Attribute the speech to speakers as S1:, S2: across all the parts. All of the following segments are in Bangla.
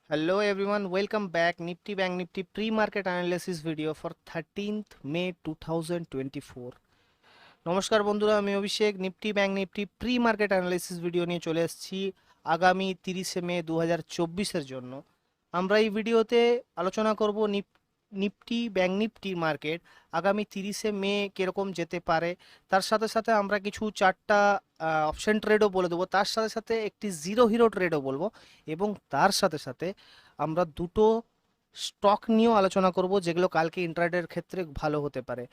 S1: Hello everyone, welcome back. Nifty Bank Nifty pre-market analysis video for 13th May 2024. নমস্কার বন্ধুরা, আমি Abhishek. Nifty bank Nifty pre market analysis video নিয়ে চলে এসেছি আগামী 30শে মে 2024-এর জন্য। আমরা এই ভিডিওতে আলোচনা করব নিফটি ব্যাংক নিফটির মার্কেট আগামী 30শে মে কিরকম যেতে পারে। তার সাথে সাথে আমরা কিছু চারটা অপশন ট্রেডও বলে দেবো, তার সাথে সাথে একটি জিরো হিরো ট্রেডও বলবো, এবং তার সাথে সাথে আমরা দুটো স্টক নিয়েও আলোচনা করব যেগুলো কালকে ইন্ট্রাডের ক্ষেত্রে ভালো হতে পারে।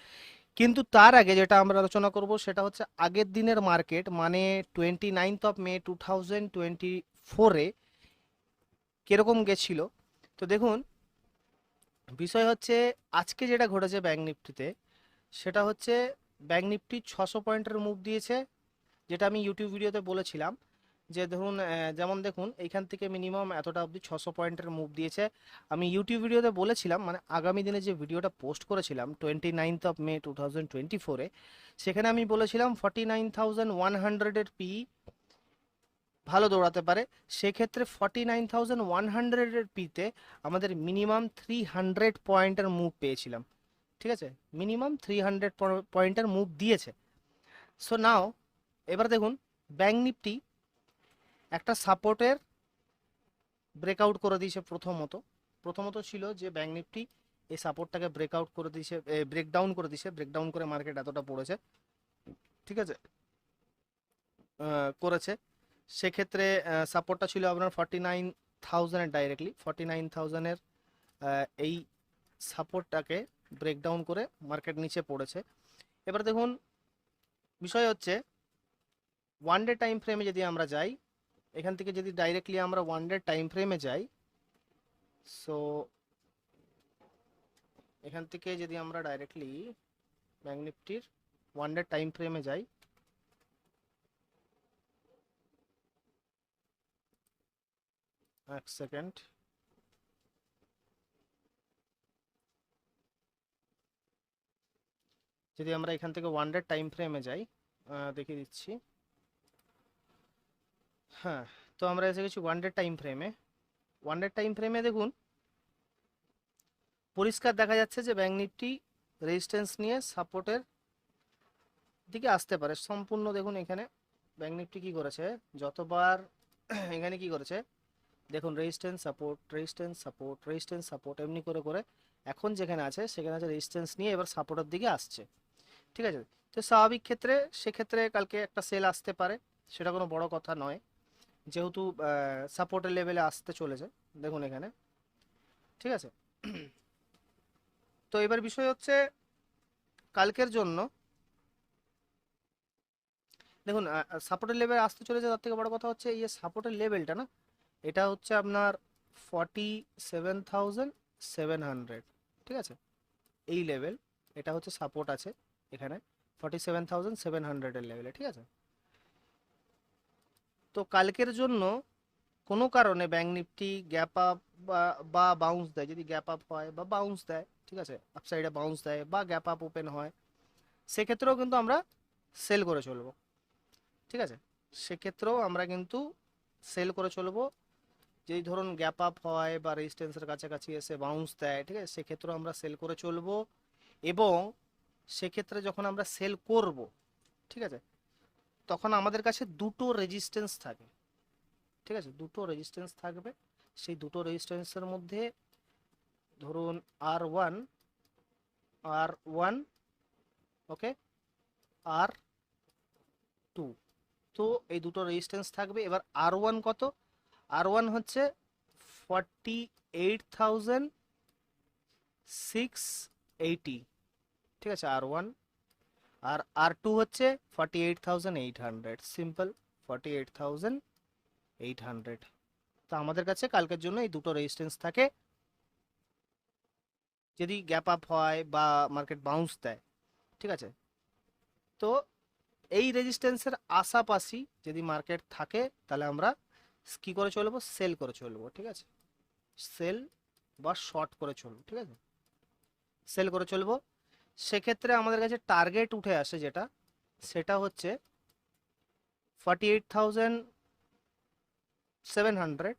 S1: কিন্তু তার আগে যেটা আমরা আলোচনা করব সেটা হচ্ছে আগের দিনের মার্কেট, মানে 29 মে 2024-এ কিরকম গেছিল। তো দেখুন, বিষয় হচ্ছে আজকে যেটা ঘটেছে ব্যাংক নিফটিতে, সেটা হচ্ছে ব্যাংক নিফটি 600 পয়েন্টের মুভ দিয়েছে, যেটা আমি ইউটিউব ভিডিওতে বলেছিলাম যে ধরুন যেমন দেখুন এইখান থেকে মিনিমাম এতটা অবধি 600 পয়েন্টের মুভ দিয়েছে। আমি ইউটিউব ভিডিওতে বলেছিলাম, মানে আগামী দিনে যে ভিডিওটা পোস্ট করেছিলাম 29 মে 2024-এ, সেখানে আমি বলেছিলাম 49,100-এর পি ভালো দৌড়াতে পারে। সেক্ষেত্রে 49,100-এর পিতে আমাদের মিনিমাম 300 পয়েন্টের মুভ পেয়েছিলাম। ঠিক আছে, মিনিমাম 300 পয়েন্টের মুভ দিয়েছে। সো নাও এবার দেখুন, ব্যাংক নিফটি একটা সাপোর্টের ব্রেকআউট করে দিয়েছে। প্রথমত ছিল যে ব্যাংক নিফটি এই সাপোর্টটাকে ব্রেকআউট করে দিয়েছে, ব্রেকডাউন করে দিয়েছে, ব্রেকডাউন করে মার্কেট এতটা পড়েছে। ঠিক আছে, করেছে। সেক্ষেত্রে সাপোর্টটা ছিল আপনার 49,000-এর, ডাইরেক্টলি 49,000-এর এই সাপোর্টটাকে ব্রেকডাউন করে মার্কেট নিচে পড়েছে। এবার দেখুন, বিষয় হচ্ছে ওয়ান ডে টাইম ফ্রেমে যদি আমরা যাই, এখান থেকে যদি ডাইরেক্টলি আমরা ওয়ান ডে টাইম ফ্রেমে যাই, সো এখান থেকে যদি আমরা ডাইরেক্টলি ব্যাংক নিফটির ওয়ান ডে টাইম ফ্রেমে যাই, এক সেকেন্ড, যদি আমরা এখান থেকে ওয়ান ডে টাইম ফ্রেমে যাই, দেখিয়ে দিচ্ছি। হ্যাঁ, তো আমরা এসে গেছি ওয়ান ডে টাইম ফ্রেমে। ওয়ান ডে টাইম ফ্রেমে দেখুন, পরিষ্কার দেখা যাচ্ছে যে ব্যাংক নিফটি রেজিস্ট্যান্স নিয়ে সাপোর্টের দিকে আসতে পারে সম্পূর্ণ। দেখুন এখানে ব্যাংক নিফটি কি করেছে, যতবার এখানে কি করেছে দেখুন, resistance support, resistance support, resistance support, এমনি করে করে এখন যেখানে আছে সেখানে আছে রেজিস্ট্যান্স নিয়ে এবার সাপোর্টের দিকে আসছে। ঠিক আছে, তো স্বাভাবিক ক্ষেত্রে সেক্ষেত্রে কালকে একটা সেল আসতে পারে, সেটা কোনো বড় কথা নয়, যেহেতু সাপোর্টের লেভেলে আসতে চলেছে। দেখুন এখানে, ঠিক আছে। তো এবার বিষয় হচ্ছে কালকের জন্য দেখুন, সাপোর্টের লেভেল আসতে চলেছে, তার থেকে বড় কথা হচ্ছে এই সাপোর্টের লেভেলটা না, এটা হচ্ছে আপনার 47,700। ঠিক আছে, এই লেভেল, এটা হচ্ছে সাপোর্ট আছে এখানে 47,700-এর লেভেলে। ঠিক আছে, তো কালকের জন্য কোনো কারণে ব্যাংক নিফটি গ্যাপ আপ বা বাউন্স দেয়, যদি গ্যাপ আপ হয় বা বাউন্স দেয়, ঠিক আছে, আপসাইডে বাউন্স দেয় বা গ্যাপ আপ ওপেন হয়, সেক্ষেত্রেও কিন্তু আমরা সেল করে চলবো। ঠিক আছে, সেক্ষেত্রেও আমরা কিন্তু সেল করে চলবো। যেই ধরুন গ্যাপ আপ হয় বা রেজিস্ট্যান্সের কাছাকাছি এসে বাউন্স দেয়, ঠিক আছে, সেক্ষেত্রেও আমরা সেল করে চলবো। এবং সেক্ষেত্রে যখন আমরা সেল করব, ঠিক আছে, তখন আমাদের কাছে দুটো রেজিস্ট্যান্স থাকে। ঠিক আছে, দুটো রেজিস্ট্যান্স থাকবে। সেই দুটো রেজিস্ট্যান্সের মধ্যে ধরুন R1, R1, ওকে, R2, তো এই দুটো রেজিস্ট্যান্স থাকবে। এবার R1 কত, R1 হচ্ছে 48,680। ঠিক আছে, R1। আর R2 হচ্ছে 48,800, সিম্পল 48,800। তো আমাদের কাছে কালকের জন্য এই দুটো রেজিস্ট্যান্স থাকে, যদি গ্যাপ আপ হয় বা মার্কেট বাউন্স দেয়। ঠিক আছে, তো এই রেজিস্ট্যান্সের আশাপাশি যদি মার্কেট থাকে, তাহলে আমরা কি করে চলবো, সেল করে চলবো। ঠিক আছে, সেল বা শর্ট করে চলবো। ঠিক আছে, সেল করে চলবো। সেক্ষেত্রে আমাদের কাছে টার্গেট উঠে আসে যেটা, সেটা হচ্ছে 48,700,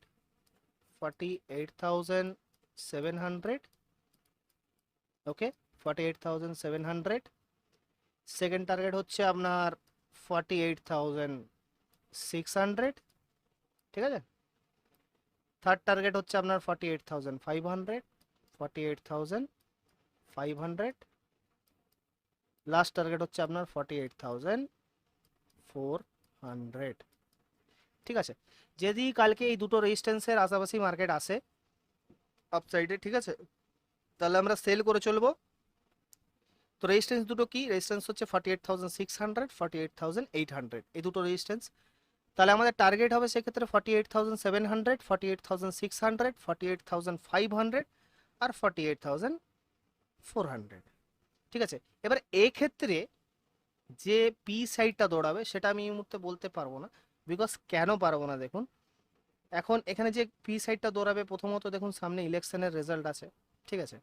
S1: 48,700, ওকে, 48,700। সেকেন্ড টার্গেট হচ্ছে আপনার 48,600, ঠিক আছে। থার্ড টার্গেট হচ্ছে আপনার 48,500, 48,500। লাস্ট টার্গেট হচ্ছে আপনার 48,400, ঠিক আছে। যদি কালকে এই দুটো রেজিস্ট্যান্সের আশেপাশি মার্কেট আসে আপসাইডে, ঠিক আছে, তাহলে আমরা সেল করে চলবো। তো রেজিস্ট্যান্স দুটো কি, রেজিস্ট্যান্স হচ্ছে 48,600, 48,800, এই দুটো রেজিস্ট্যান্স। তাহলে আমাদের টার্গেট হবে সেক্ষেত্রে 48,700, 48,600, 48,500 আর 48,400, ঠিক আছে। এবার এক্ষেত্রে যে পি সাইডটা দৌড়াবে সেটা আমি এই মুহূর্তে বলতে পারবো না। বিকজ কেন পারবো না, দেখুন এখন এখানে যে পি সাইডটা দৌড়াবে, প্রথমত দেখুন সামনে ইলেকশনের রেজাল্ট আছে, ঠিক আছে।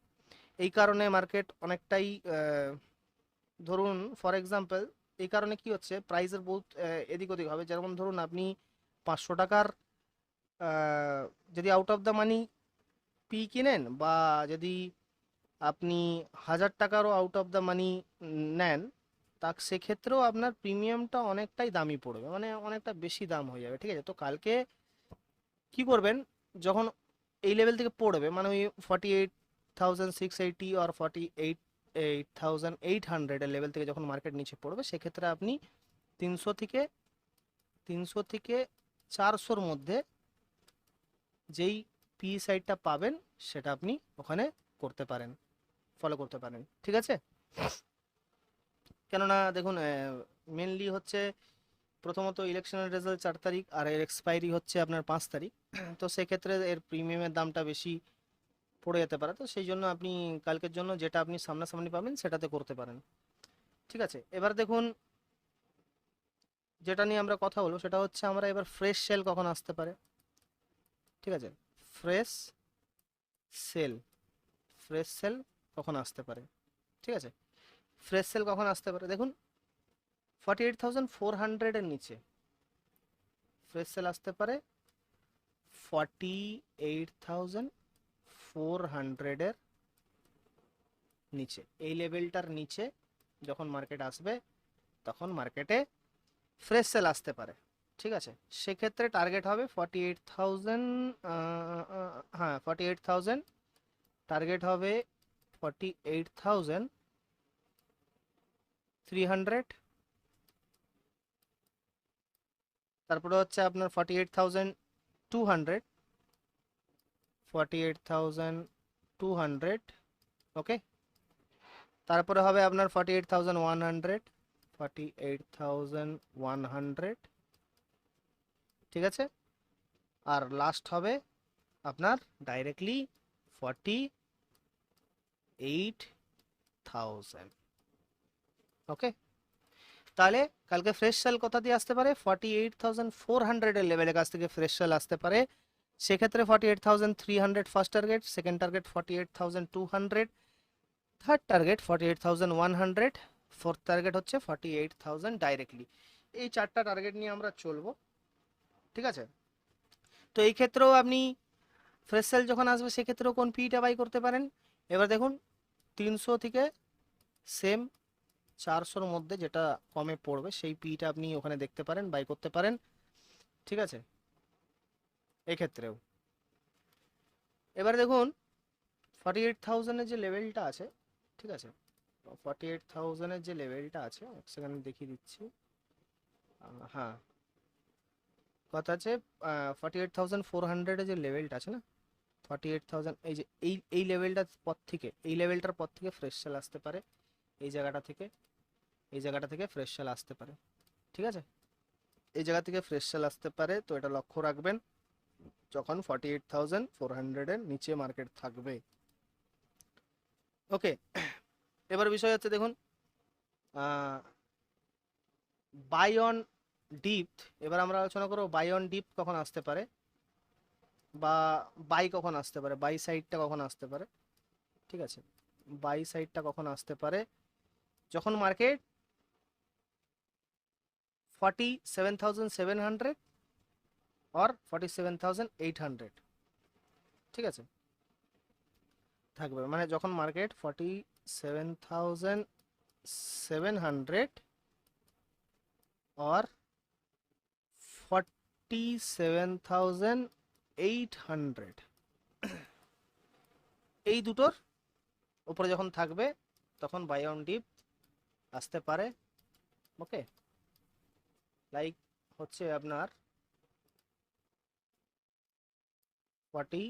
S1: এই কারণে মার্কেট অনেকটাই ধরুন ফর এক্সাম্পল, এই কারণে কি হচ্ছে, প্রাইসের বহুত এদিক ওদিক হবে। যেমন ধরুন আপনি 500 টাকার যদি out of the money P কিনেন, বা যদি আপনি 1000 টাকারও আউট অফ দ্য মানি নেন, তা সেক্ষেত্রেও আপনার প্রিমিয়ামটা অনেকটাই দামি পড়বে, মানে অনেকটা বেশি দাম হয়ে যাবে, ঠিক আছে। তো কালকে কি করবেন, যখন এই লেভেল থেকে পড়বে, মানে ওই 48,680 আর 48,800 এর লেভেল থেকে যখন মার্কেট নিচে পড়বে, সেক্ষেত্রে আপনি 300 থেকে 400-র মধ্যে যেই পি সাইডটা পাবেন সেটা আপনি ওখানে করতে পারেন, ফলো করতে পারেন, ঠিক আছে। কেননা দেখুন মেনলি হচ্ছে প্রথমত ইলেকশনের রেজাল্ট 4 তারিখ, আর এর এক্সপায়ারি হচ্ছে আপনার 5 তারিখ। তো সেক্ষেত্রে এর প্রিমিয়ামের দামটা বেশি পড়ে যেতে পারে। তো সেই জন্য আপনি কালকের জন্য যেটা আপনি সামনাসামনি পাবেন সেটাতে করতে পারেন, ঠিক আছে। এবার দেখুন যেটা নিয়ে আমরা কথা বলবো সেটা হচ্ছে আমরা এবার ফ্রেশ সেল কখন আসতে পারে, ঠিক আছে। ফ্রেশ সেল, ফ্রেশ সেল কখন আসতে পারে, ঠিক আছে। ফ্রেশ সেল কখন আসতে পারে, দেখুন 48,400 এর নিচে ফ্রেশ সেল আসতে পারে 48,400 এর নিচে। এই লেভেলটার নিচে যখন মার্কেট আসবে তখন মার্কেটে ফ্রেশ সেল আসতে পারে, ঠিক আছে। সেক্ষেত্রে টার্গেট হবে 48,000, হ্যাঁ 48,000 টার্গেট হবে, 48,300। তারপরে হচ্ছে আপনার 48,200, 48,200, ওকে। তারপরে হবে আপনার 48,100, 48,100, ঠিক আছে। আর লাস্ট হবে আপনার ডাইরেক্টলি 48,000, ওকে। তাহলে কালকে ফ্রেশ সেল কোথা দিয়ে আসতে পারে, 48,400 এর লেভেলের কাছ থেকে ফ্রেশ সেল আসতে পারে। সেক্ষেত্রে 48,300 first target, second target 48,200, third target 48,100, fourth target হচ্ছে 48,000 ডাইরেক্টলি। এই 4টা টার্গেট নিয়ে আমরা চলবো, ঠিক আছে। তো এই ক্ষেত্রেও আপনি ফ্রেশ সেল যখন আসবে সেক্ষেত্রেও কোন পিটা বাই করতে পারেন। এবার দেখুন 300 থেকে সেম 400-র মধ্যে যেটা কমে পড়বে সেই পিটা আপনি ওখানে দেখতে পারেন, বাই করতে পারেন, ঠিক আছে। এক্ষেত্রেও এবার দেখুন 48,000-এর যে লেভেলটা আছে, ঠিক আছে, 48,000-এর যে লেভেলটা আছে, এক সেকেন্ড দেখিয়ে দিচ্ছি। হ্যাঁ, কথা আছে 48,400-এর যে লেভেলটা আছে না, 48,000, এই যে এই লেভেলটার পর থেকে, এই লেভেলটার পর থেকে ফ্রেশ সেল আসতে পারে। এই জায়গাটা থেকে, এই জায়গাটা থেকে ফ্রেশ সেল আসতে পারে, ঠিক আছে। এই জায়গা থেকে ফ্রেশ সেল আসতে পারে, তো এটা লক্ষ্য রাখবেন যখন 48,400-এর নিচে মার্কেট থাকবে, ওকে। এবার বিষয় হচ্ছে দেখুন বাই অন ডিপ। এবার আমরা আলোচনা করবো বাই অন ডিপ কখন আসতে পারে, বা বাই কখন আসতে পারে, বাই সাইডটা কখন আসতে পারে, ঠিক আছে। বাই সাইডটা কখন আসতে পারে, যখন মার্কেট 47,700 or 47,800, ঠিক আছে, থাকবে মানে যখন মার্কেট 47,700 or 47,800 এই দুটোর উপরে যখন থাকবে তখন বাই অন ডিপ আসতে পারে। ওকে, লাইক হচ্ছে আপনার 40,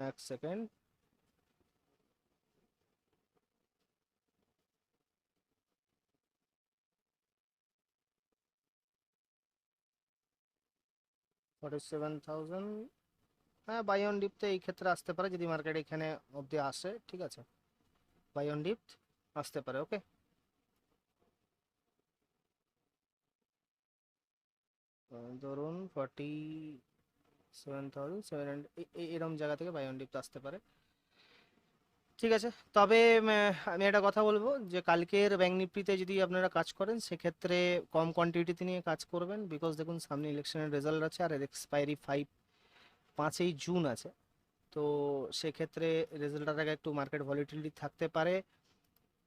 S1: এক সেকেন্ড, $47,000, হ্যাঁ বাই অন ডিপতে এই ক্ষেত্রে আসতে পারে যদি মার্কেট এখানে অবধি আসে। ঠিক আছে, বাই অন ডিপ আসতে পারে। ওকে, ধরুন 47,700 এরকম জায়গা থেকে বাই অন ডিপ আসতে পারে। ঠিক আছে, তবে আমি একটা কথা বলবো যে কালকের ব্যাংক নিফটিতে যদি আপনারা কাজ করেন সেক্ষেত্রে কম কোয়ান্টিটিতে নিয়ে কাজ করবেন, বিকজ দেখুন সামনে ইলেকশনের রেজাল্ট আছে আর এর এক্সপায়ারি 5ই জুন আছে। তো সেক্ষেত্রে রেজাল্টের আগে একটু মার্কেট ভলিটিলিটি থাকতে পারে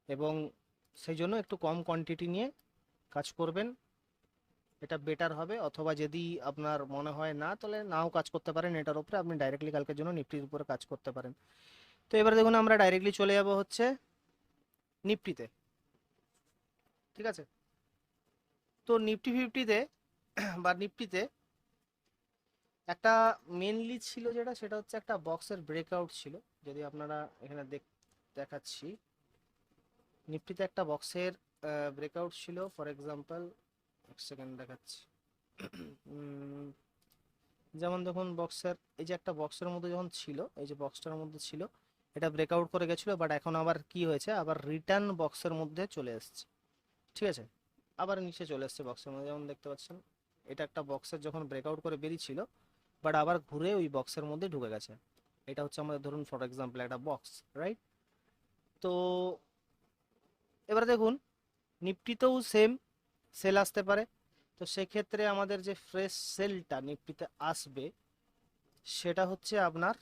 S1: এবং সেই জন্য একটু কম কোয়ান্টিটি নিয়ে কাজ করবেন, এটা বেটার হবে। অথবা যদি আপনার মনে হয় না, তাহলে নাও কাজ করতে পারেন এটার উপরে, আপনি ডাইরেক্টলি কালকের জন্য নিফটির উপরে কাজ করতে পারেন। তো এবার দেখুন আমরা ডাইরেক্টলি চলে যাব হচ্ছে নিফটিতে। ঠিক আছে, তো নিফটি ফিফটিতে বা নিফটিতে একটা মেনলি ছিল যেটা, সেটা হচ্ছে একটা বক্সের ব্রেকআউট ছিল। যদি আপনারা এখানে দেখাচ্ছি, নিফটিতে একটা বক্সের ব্রেকআউট ছিল। ফর এক্সাম্পল এক সেকেন্ড দেখাচ্ছি, যেমন দেখুন বক্সের এই যে একটা বক্সের মধ্যে যখন ছিল, এই যে বক্সটার মধ্যে ছিল, এটা ব্রেকআউট করে গেছিলো, বাট এখন আবার কি হয়েছে, আবার রিটার্ন বক্সের মধ্যে চলে এসছে। ঠিক আছে, আবার নিচে চলে এসছে বক্সের মধ্যে, যেমন দেখতে পাচ্ছেন এটা একটা বক্সের যখন ব্রেকআউট করে বেরিয়েছিল, বাট আবার ঘুরে ওই বক্সের মধ্যে ঢুকে গেছে। এটা হচ্ছে আমাদের ধরুন ফর এক্সাম্পল একটা বক্স, রাইট? তো এবারে দেখুন নিফটিতেও সেম সেল আসতে পারে। তো সেক্ষেত্রে আমাদের যে ফ্রেশ সেলটা নিফটিতে আসবে সেটা হচ্ছে আপনার,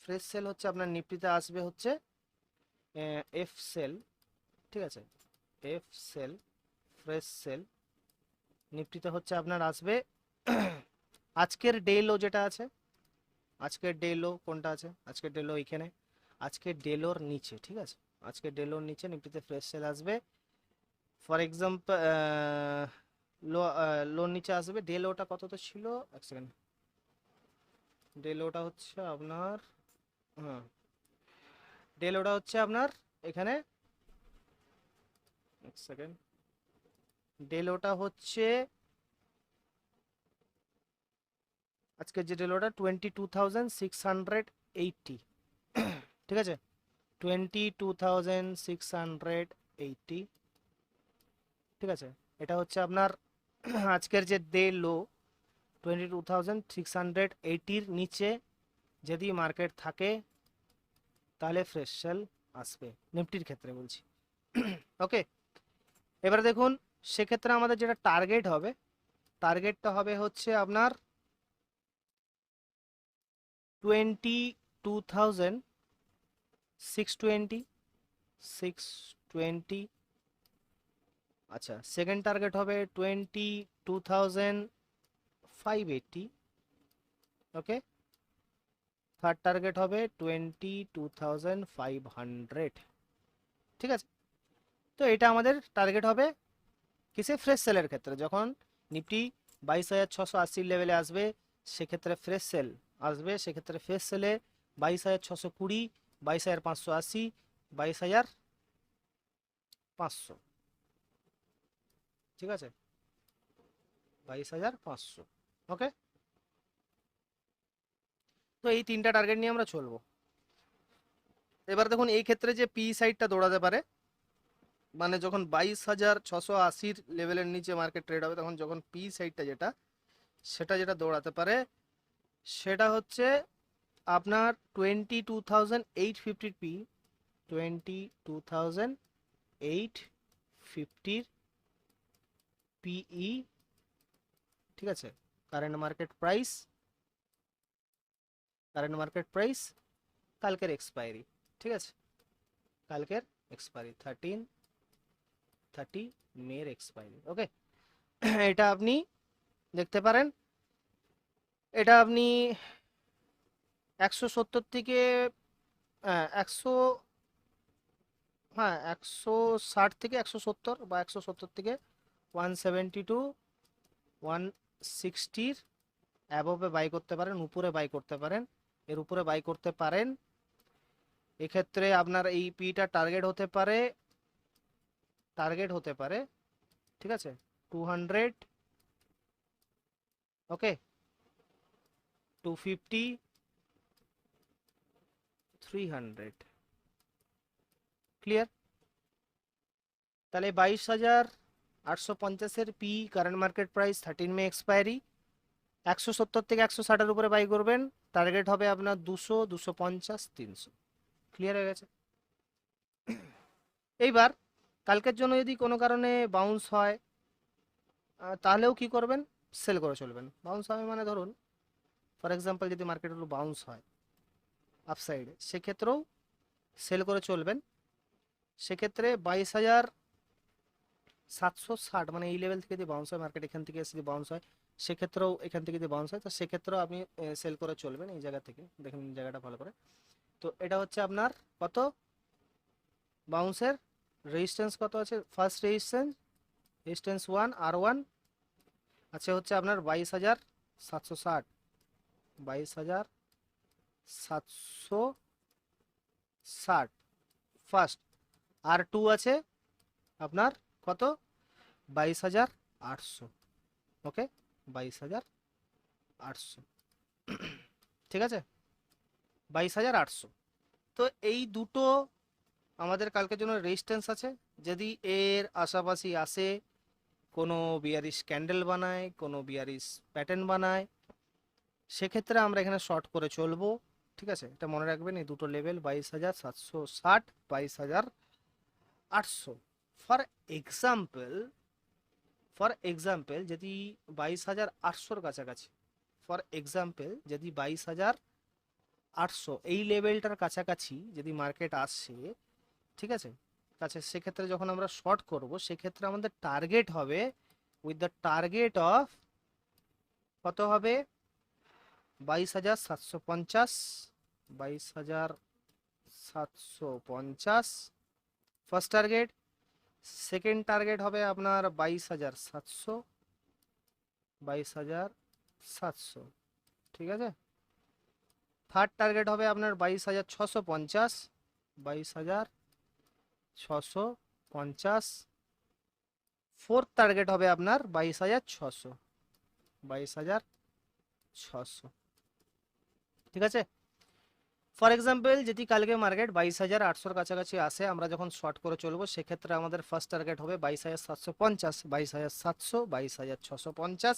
S1: ফ্রেশ সেল হচ্ছে আপনার নিফটিতে আসবে হচ্ছে এফ সেল। ঠিক আছে, এফ সেল, ফ্রেশ সেল নিফটিতে হচ্ছে আপনার আসবে আজকের ডে লো যেটা আছে, আজকের ডে লো কোনটা আছে, আজকের ডে লো এইখানে, আজকের ডে লোর নিচে। ঠিক আছে, আজকের ডে লোর নিচে নিফটিতে ফ্রেশ সেল আসবে। ফর এক্সাম্পল লো, লোর নিচে আসবে, ডে লোটা কততে ছিল, এক সেকেন্ড, ডে লোটা হচ্ছে আপনার, হ্যাঁ ডে লোটা হচ্ছে আপনার এখানে, এক সেকেন্ড, ডে লোটা হচ্ছে আজকের যে ডে লোটা 22,680। ঠিক আছে, 22,680। ঠিক আছে, এটা হচ্ছে আপনার আজকের যে ডে লো 22,680-র নিচে যদি মার্কেট থাকে তাহলে ফ্রেশ সেল আসবে, নিফটির ক্ষেত্রে বলছি। ওকে, এবারে দেখুন সেক্ষেত্রে আমাদের যেটা টার্গেট হবে, টার্গেটটা হবে হচ্ছে আপনার 22,620। আচ্ছা, সেকেন্ড টার্গেট হবে 22,580। ওকে, থার্ড টার্গেট হবে 22,500। ঠিক আছে, তো এটা আমাদের টার্গেট হবে কিসে, ফ্রেশ সেলের ক্ষেত্রে। যখন নিফটি 22,680 লেভেলে আসবে সেক্ষেত্রে ফ্রেশ সেল আসবে, সেক্ষেত্রে ফ্রেশ সেলে 22,620, 22,580, 22,500। ঠিক আছে, 22,500। ওকে, তো এই তিনটা টার্গেট নিয়ে আমরা চলবো। এবার দেখুন এই ক্ষেত্রে যে পি সাইডটা দৌড়াতে পারে, মানে যখন 22,680 লেভেলের নিচে মার্কেট ট্রেড হবে, তখন যখন পি সাইডটা যেটা, সেটা যেটা দৌড়াতে পারে সেটা হচ্ছে আপনার 22,850 পি, 22,850 পিই। ঠিক আছে, কারেন্ট মার্কেট প্রাইস কালকের এক্সপায়ারি, ঠিক আছে, কালকের এক্সপায়ারি 30 মের এক্সপায়ারি। ওকে, এটা আপনি দেখতে পারেন। এটা আপনি 170 থেকে 100, হ্যাঁ 160 থেকে 170 বা 170 থেকে 172 160 অ্যাবভে বাই করতে পারেন, উপরে বাই করতে পারেন, এর উপরে বাই করতে পারেন। এক্ষেত্রে আপনার এই পিটা টার্গেট হতে পারে, ঠিক আছে, 200, ওকে, 250, 300, ক্লিয়ার? তাহলে 22,850-এর পি কারেন্ট মার্কেট প্রাইস 13 মে এক্সপায়ারি, 170 থেকে 160-এর উপরে বাই করবেন, টার্গেট হবে আপনার 200, 250, 300, ক্লিয়ার হয়ে গেছে। এইবার কালকের জন্য যদি কোনো কারণে বাউন্স হয় তাহলেও কি করবেন, সেল করে চলবেন। বাউন্স হবে মানে ধরুন ফর এক্সাম্পল যদি মার্কেট একটু বাউন্স হয় আপসাইডে, সেক্ষেত্রেও সেল করে চলবেন। সেক্ষেত্রে 22,760 মানে এই লেভেল থেকে যদি বাউন্স হয়, মার্কেট এখান থেকে এসে যদি বাউন্স হয়, সেক্ষেত্রেও এখান থেকে যদি বাউন্স হয়, তো সেক্ষেত্রেও আপনি সেল করে চলবেন। এই জায়গা থেকে দেখেন জায়গাটা ভালো করে। তো এটা হচ্ছে আপনার কত বাউন্সের রেজিস্ট্যান্স কত আছে, ফার্স্ট রেজিস্ট্যান্স 1 R1 আছে হচ্ছে আপনার 22,760, 22,760 ফার্স্ট। R2 আছে আপনার কত, 22,800, ওকে, 22,800, ঠিক আছে, 22,800। তো এই দুটো আমাদের কালকের জন্য রেজিস্ট্যান্স আছে। যদি এর আশাপাশি আসে, কোনো বিয়ারিশ ক্যান্ডেল বানায়, কোনো বিয়ারিশ প্যাটার্ন বানায়, সেক্ষেত্রে আমরা এখানে শর্ট করে চলবো, ঠিক আছে। এটা মনে রাখবেন, এই দুটো লেভেল 22,760, 22,800। ফর এক্সাম্পল যদি 22,800-র কাছাকাছি, ফর এক্সাম্পল যদি 22,800 এই লেভেলটার কাছাকাছি যদি মার্কেট আসে, ঠিক আছে, সেক্ষেত্রে যখন আমরা শর্ট করব, সেক্ষেত্রে আমাদের টার্গেট হবে উইথ দ্য টার্গেট অফ কত হবে, 22,750, 22,750 ফার্স্ট টার্গেট। সেকেন্ড টার্গেট হবে আপনার 22,700, 22,700, ঠিক আছে। থার্ড টার্গেট হবে আপনার 22,650, 22,650। ফোর্থ টার্গেট হবে আপনার 22,600, 22,600, ঠিক আছে। ফর এক্সাম্পল যদি কালকে মার্কেট 22,800-র কাছাকাছি আসে, আমরা যখন শর্ট করে চলবো, সেক্ষেত্রে আমাদের ফার্স্ট টার্গেট হবে 22,750, 22,700, 22,650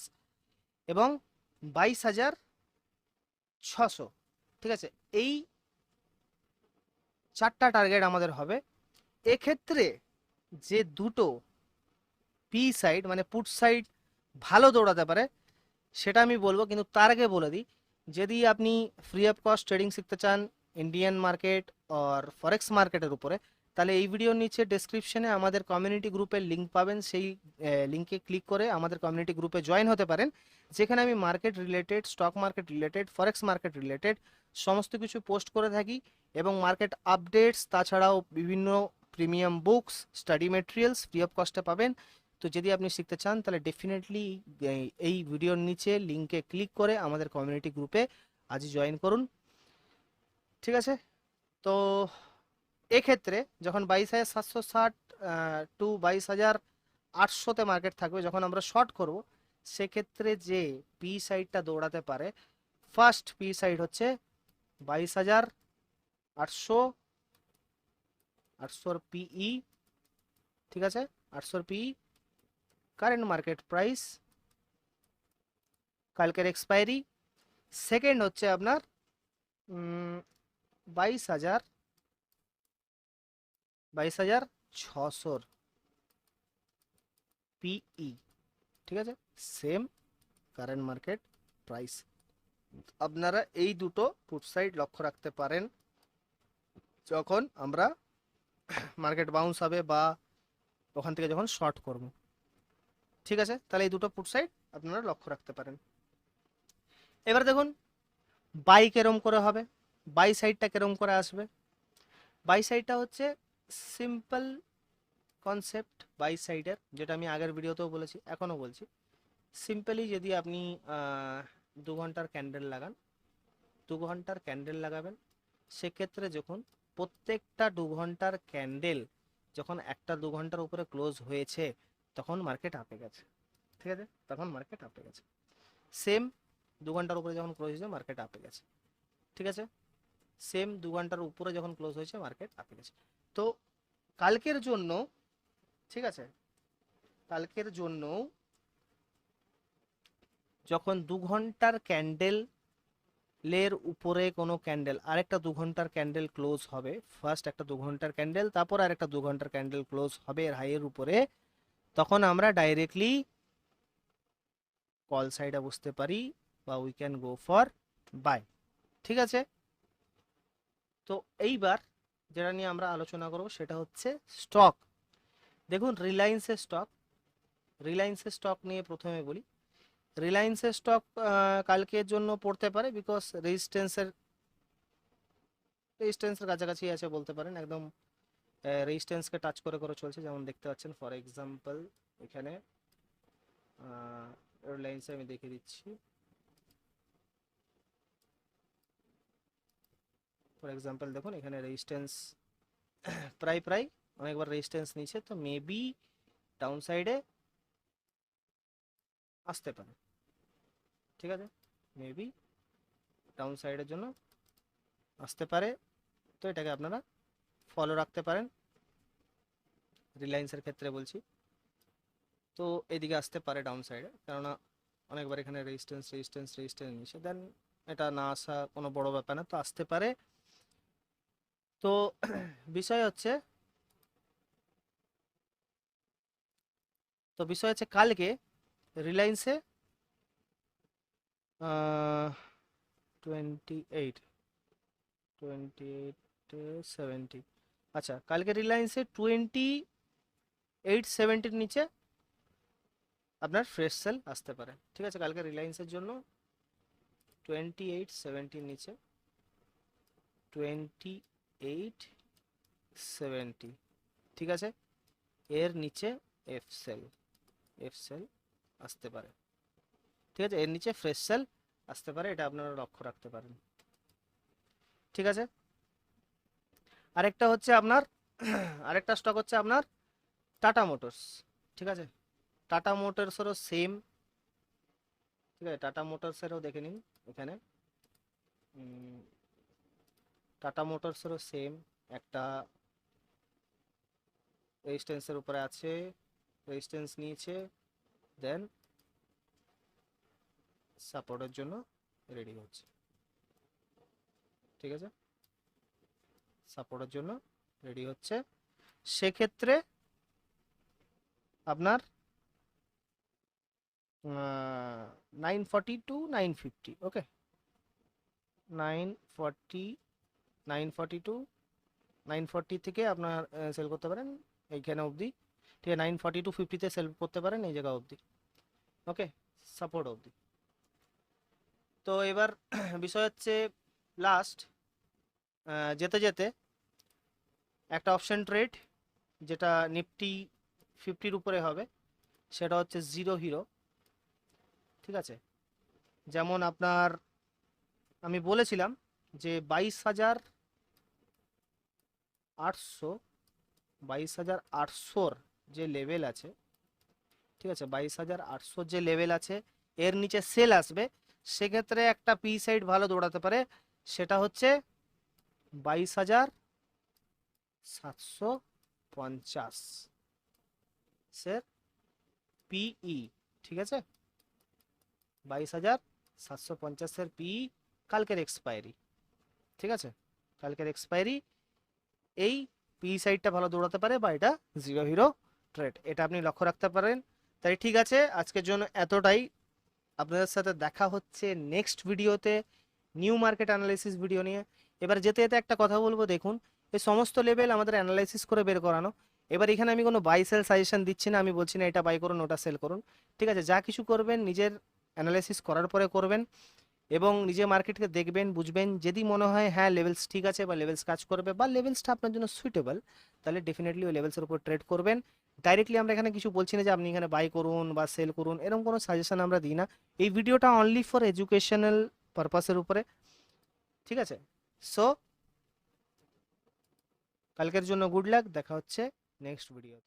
S1: এবং 22,600, ঠিক আছে। এই চারটা টার্গেট আমাদের হবে। এক্ষেত্রে যে দুটো পি সাইড মানে পুট সাইড ভালো দৌড়াতে পারে সেটা আমি বলবো, কিন্তু তার আগে বলে দিই, যদি আপনি ফ্রি অফ কস্ট ট্রেডিং শিখতে চান ইন্ডিয়ান মার্কেট আর ফরেক্স মার্কেটের উপরে, তাহলে এই ভিডিওর নিচে ডেসক্রিপশনে আমাদের কমিউনিটি গ্রুপের লিঙ্ক পাবেন। সেই লিঙ্কে ক্লিক করে আমাদের কমিউনিটি গ্রুপে জয়েন হতে পারেন, যেখানে আমি market related, stock market related, ফরেক্স মার্কেট রিলেটেড সমস্ত কিছু পোস্ট করে থাকি, এবং মার্কেট আপডেটস, তাছাড়াও বিভিন্ন premium books, study materials free of কস্টে পাবেন। তো যদি আপনি শিখতে চান, তাহলে ডেফিনেটলি এই ভিডিওর নিচে লিঙ্কে ক্লিক করে আমাদের কমিউনিটি গ্রুপে আজই জয়েন করুন, ঠিক আছে। তো এক্ষেত্রে যখন 22,760 টু 22,800-তে মার্কেট থাকবে, যখন আমরা শর্ট করব, সেক্ষেত্রে যে পি সাইডটা দৌড়াতে পারে, ফার্স্ট পি সাইড হচ্ছে 22,800, 800-র পিই, ঠিক আছে, 800-র পিই কারেন্ট মার্কেট প্রাইস কালকের এক্সপায়ারি। সেকেন্ড হচ্ছে আপনার 22,600-র পিই, ঠিক আছে, সেম কারেন্ট মার্কেট প্রাইস। আপনারা এই দুটো পুট সাইড লক্ষ্য রাখতে পারেন যখন আমরা মার্কেট বাউন্স হবে বা ওখান থেকে যখন শর্ট করব। ঠিক আছে, তাহলে এই দুটো পুট সাইড আপনারা লক্ষ্য রাখতে পারেন। এবার দেখুন বাই কেরম করে হবে, বাই সাইডটা কেরম করে আসবে। বাই সাইডটা হচ্ছে সিম্পল কনসেপ্ট বাই সাইডের, যেটা আমি আগের ভিডিওতেও বলেছি, এখনও বলছি। সিম্পলি যদি আপনি 2 ঘন্টার ক্যান্ডেল লাগান, 2 ঘন্টার ক্যান্ডেল লাগাবেন, সেক্ষেত্রে যখন প্রত্যেকটা 2 ঘন্টার ক্যান্ডেল যখন একটা 2 ঘন্টার উপরে ক্লোজ হয়েছে তখন মার্কেট আপে গেছে। ঠিক আছে, তখন মার্কেট আপে গেছে। সেম 2 ঘন্টার উপরে যখন ক্লোজ হয়েছে মার্কেট আপে গেছে। ঠিক আছে, সেম 2 ঘন্টার উপরে যখন ক্লোজ হয়েছে মার্কেট আপে গেছে। তো কালকের জন্য, ঠিক আছে, কালকের জন্য যখন 2 ঘন্টার ক্যান্ডেল লের উপরে কোনো ক্যান্ডেল আরেকটা 2 ঘন্টার ক্যান্ডেল ক্লোজ হবে, ফার্স্ট একটা 2 ঘন্টার ক্যান্ডেল, তারপর আরেকটা 2 ঘন্টার ক্যান্ডেল ক্লোজ হবে এর হাইয়ের উপরে, তখন আমরা ডাইরেক্টলি কল সাইডে বসতে পারি বা we can go for buy. ঠিক আছে, তো এইবার যেটা নিয়ে আমরা আলোচনা করব সেটা হচ্ছে স্টক। দেখুন রিলায়েন্সের স্টক নিয়ে প্রথমে বলি। রিলায়েন্সের স্টক কালকের জন্য পড়তে পারে, বিকজ রেজিস্ট্যান্সের কাছাকাছি আছে বলতে পারেন, একদম রেজিস্ট্যান্সকে টাচ করে করে চলছে, যেমন দেখতে পাচ্ছেন। ফর এক্সাম্পল এখানে রিলায়েন্সে আমি দেখিয়ে দিচ্ছি। ফর এক্সাম্পল দেখুন এখানে রেজিস্ট্যান্স প্রায় অনেকবার রেজিস্ট্যান্স নিচ্ছে, তো মেবি ডাউন সাইডে আসতে পারে। ঠিক আছে, মেবি ডাউন সাইডের জন্য আসতে পারে, তো এটাকে আপনারা ফলো রাখতে পারেন। রিলায়েন্সের ক্ষেত্রে বলছি, তো এদিকে আসতে পারে ডাউন সাইডে, কেননা অনেকবার এখানে রেজিস্ট্যান্স নিচ্ছে, দেন এটা না আসা কোনো বড় ব্যাপার না, তো আসতে পারে। তো বিষয় হচ্ছে কালকে রিলায়েন্সে 28 70, আচ্ছা কালকে রিলায়েন্সে 2870 নিচে আপনার ফ্রেশ সেল আসতে পারে। ঠিক আছে, কালকে রিলায়েন্সের জন্য 2870 নিচে 2870, ঠিক আছে, এর নিচে এফ সেল আসতে পারে। ঠিক আছে, এর নিচে ফ্রেশ সেল আসতে পারে, এটা আপনারা লক্ষ্য রাখতে পারেন। ঠিক আছে, আরেকটা হচ্ছে আপনার আরেকটা স্টক হচ্ছে আপনার টাটা মোটরস। ঠিক আছে, টাটা মোটরসেরও সেম। ঠিক আছে, টাটা মোটরসেরও দেখে নিন এখানে। টাটা মোটরসেরও সেম একটা রেজিস্ট্যান্সের উপরে আছে, রেজিস্ট্যান্স নিয়েছে, দেন সাপোর্টের জন্য রেডি হচ্ছে। ঠিক আছে, সাপোর্টের জন্য রেডি হচ্ছে, সেক্ষেত্রে আপনার 940 টু 950, ওকে, 940 টু 940 থেকে আপনার সেল করতে পারেন এইখানে অবধি। ঠিক আছে, 940 টু 50-তে সেল করতে পারেন এই জায়গা অবধি, ওকে, সাপোর্ট অবধি। তো এবার বিষয় হচ্ছে লাস্ট যেতে যেতে একটা অপশন ট্রেড যেটা নিফটি 50-র উপরে হবে, সেটা হচ্ছে জিরো হিরো। ঠিক আছে, যেমন আপনার আমি বলেছিলাম যে 22,800 যে লেভেল আছে, ঠিক আছে, 22,800 যে লেভেল আছে এর নিচে সেল আসবে, সেক্ষেত্রে একটা পি সাইড ভালো দৌড়াতে পারে, সেটা হচ্ছে 22,750 সে পিই। ঠিক আছে, 22,750-এর পিই কালকের এক্সপায়ারি। ঠিক আছে, কালকের এক্সপায়ারি, এই পি সাইডটা ভালো দৌড়াতে পারে বা এটা জিরো হিরো ট্রেড, এটা আপনি লক্ষ্য রাখতে পারেন। তাই ঠিক আছে, আজকের জন্য এতটাই। আপনাদের সাথে দেখা হচ্ছে নেক্সট ভিডিওতে নিউ মার্কেট অ্যানালাইসিস ভিডিও নিয়ে। এবার যেতে যেতে একটা কথা বলবো, দেখুন এই সমস্ত লেভেল আমাদের অ্যানালাইসিস করে বের করানো। এবার এখানে আমি কোনো বাই সেল সাজেশন দিচ্ছি না, আমি বলছি না এটা বাই করুন ওটা সেল করুন, ঠিক আছে? যা কিছু করবেন নিজের অ্যানালাইসিস করার পরে করবেন এবং নিজে মার্কেটকে দেখবেন, বুঝবেন। যদি মনে হয় হ্যাঁ লেভেলস ঠিক আছে বা লেভেলস কাজ করবে বা লেভেলসটা আপনার জন্য সুইটেবল, তাহলে ডেফিনেটলি ওই লেভেলসের উপর ট্রেড করবেন। ডাইরেক্টলি আমরা এখানে কিছু বলছি না যে আপনি এখানে বাই করুন বা সেল করুন, এরকম কোনো সাজেশন আমরা দিই না। এই ভিডিওটা অনলি ফর এডুকেশনাল পারপাসের উপরে, ঠিক আছে? সো কালকের জন্য গুড লাক, দেখা হচ্ছে নেক্সট ভিডিওতে।